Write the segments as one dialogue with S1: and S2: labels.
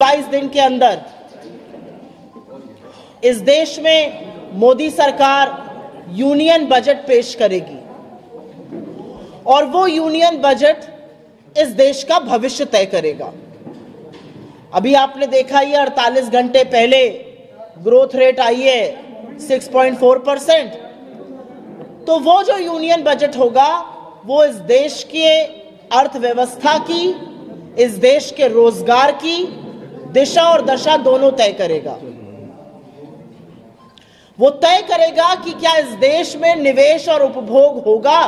S1: 22 दिन के अंदर इस देश में मोदी सरकार यूनियन बजट पेश करेगी और वो यूनियन बजट इस देश का भविष्य तय करेगा। अभी आपने देखा ही 48 घंटे पहले ग्रोथ रेट आई है 6.4%। तो वो जो यूनियन बजट होगा वो इस देश के अर्थव्यवस्था की, इस देश के रोजगार की दिशा और दशा दोनों तय करेगा। वो तय करेगा कि क्या इस देश में निवेश और उपभोग होगा।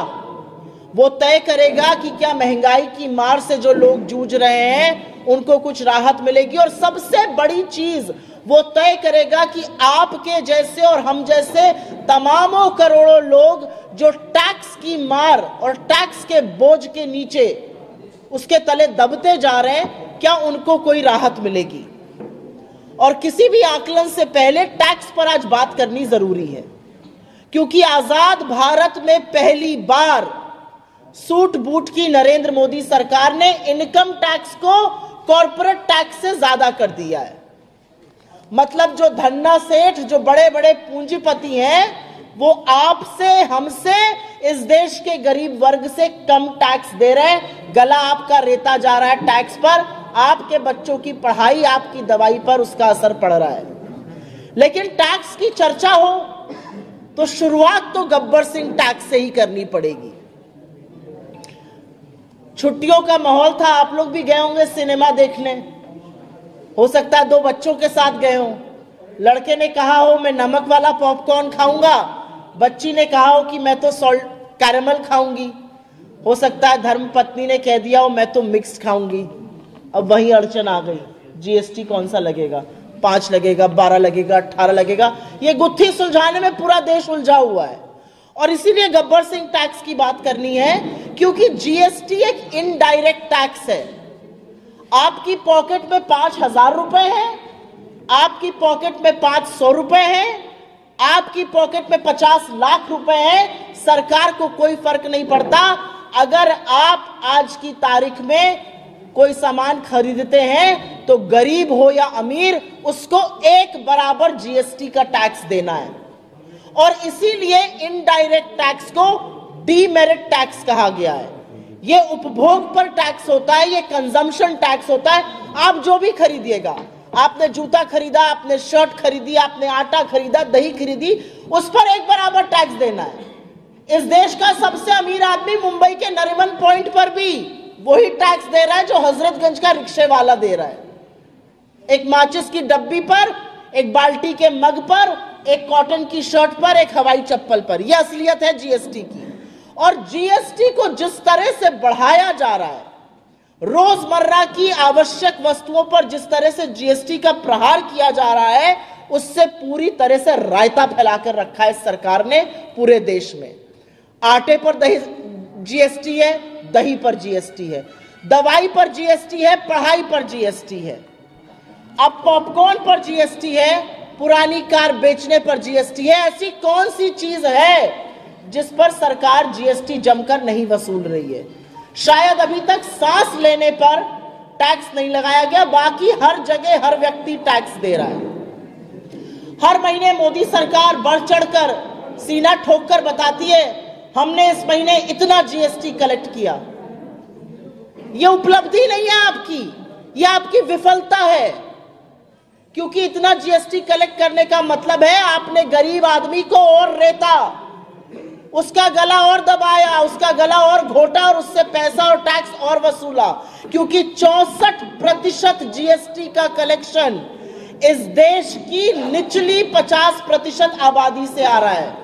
S1: वो तय करेगा कि क्या महंगाई की मार से जो लोग जूझ रहे हैं उनको कुछ राहत मिलेगी। और सबसे बड़ी चीज वो तय करेगा कि आपके जैसे और हम जैसे तमामों करोड़ों लोग जो टैक्स की मार और टैक्स के बोझ के नीचे उसके तले दबते जा रहे हैं, क्या उनको कोई राहत मिलेगी। और किसी भी आकलन से पहले टैक्स पर आज बात करनी जरूरी है, क्योंकि आजाद भारत में पहली बार सूट बूट की नरेंद्र मोदी सरकार ने इनकम टैक्स को कॉर्पोरेट टैक्स से ज्यादा कर दिया है। मतलब जो धन्ना सेठ, जो बड़े बड़े पूंजीपति हैं, वो आपसे, हमसे, इस देश के गरीब वर्ग से कम टैक्स दे रहे हैं। गला आपका रेता जा रहा है टैक्स पर, आपके बच्चों की पढ़ाई, आपकी दवाई पर उसका असर पड़ रहा है। लेकिन टैक्स की चर्चा हो तो शुरुआत तो गब्बर सिंह टैक्स से ही करनी पड़ेगी। छुट्टियों का माहौल था, आप लोग भी गए होंगे सिनेमा देखने, हो सकता है 2 बच्चों के साथ गए हो। लड़के ने कहा हो मैं नमक वाला पॉपकॉर्न खाऊंगा, बच्ची ने कहा हो कि मैं तो सॉल्ट कैरेमल खाऊंगी। हो सकता है धर्मपत्नी ने कह दिया हो मैं तो मिक्स खाऊंगी। अब वही अड़चन आ गई, जीएसटी कौन सा लगेगा, 5 लगेगा, 12 लगेगा, 18 लगेगा। ये गुत्थी सुलझाने में पूरा देश उलझा हुआ है। और इसीलिए गब्बर सिंह टैक्स की बात करनी है, क्योंकि जीएसटी एक इनडायरेक्ट टैक्स है। आपकी पॉकेट में 5,000 रुपए है, आपकी पॉकेट में 500 रुपए है, आपकी पॉकेट में 50 लाख रुपए है, सरकार को कोई फर्क नहीं पड़ता। अगर आप आज की तारीख में कोई सामान खरीदते हैं तो गरीब हो या अमीर, उसको एक बराबर जीएसटी का टैक्स देना है। और इसीलिए इनडायरेक्ट टैक्स को डीमेरिट टैक्स कहा गया है। ये उपभोग पर टैक्स होता है, ये कंजम्पशन टैक्स होता है। आप जो भी खरीदिएगा, आपने जूता खरीदा, आपने शर्ट खरीदी, आपने आटा खरीदा, दही खरीदी, उस पर एक बराबर टैक्स देना है। इस देश का सबसे अमीर आदमी मुंबई के नरीमन पॉइंट पर भी वही टैक्स दे रहा है जो हजरतगंज का रिक्शे वाला दे रहा है। एक माचिस की डब्बी पर, एक बाल्टी के मग पर, एक कॉटन की शर्ट पर, एक हवाई चप्पल पर। यह असलियत है जीएसटी की। और जीएसटी को जिस तरह से बढ़ाया जा रहा है, रोजमर्रा की आवश्यक वस्तुओं पर जिस तरह से जीएसटी का प्रहार किया जा रहा है, उससे पूरी तरह से रायता फैलाकर रखा है सरकार ने पूरे देश में। आटे पर जीएसटी है, दही पर जीएसटी है, दवाई पर जीएसटी है, पढ़ाई पर जीएसटी है, अब पॉपकॉर्न पर जीएसटी है, पुरानी कार बेचने पर जीएसटी है। ऐसी कौन सी चीज है जिस पर सरकार जीएसटी जमकर नहीं वसूल रही है? शायद अभी तक सांस लेने पर टैक्स नहीं लगाया गया, बाकी हर जगह हर व्यक्ति टैक्स दे रहा है। हर महीने मोदी सरकार बढ़ चढ़कर सीना ठोककर बताती है हमने इस महीने इतना जीएसटी कलेक्ट किया। यह उपलब्धि नहीं है आपकी, यह आपकी विफलता है। क्योंकि इतना जीएसटी कलेक्ट करने का मतलब है आपने गरीब आदमी को और रेता, उसका गला और दबाया, उसका गला और घोटा और उससे पैसा और टैक्स और वसूला। क्योंकि 64% जीएसटी का कलेक्शन इस देश की निचली 50% आबादी से आ रहा है।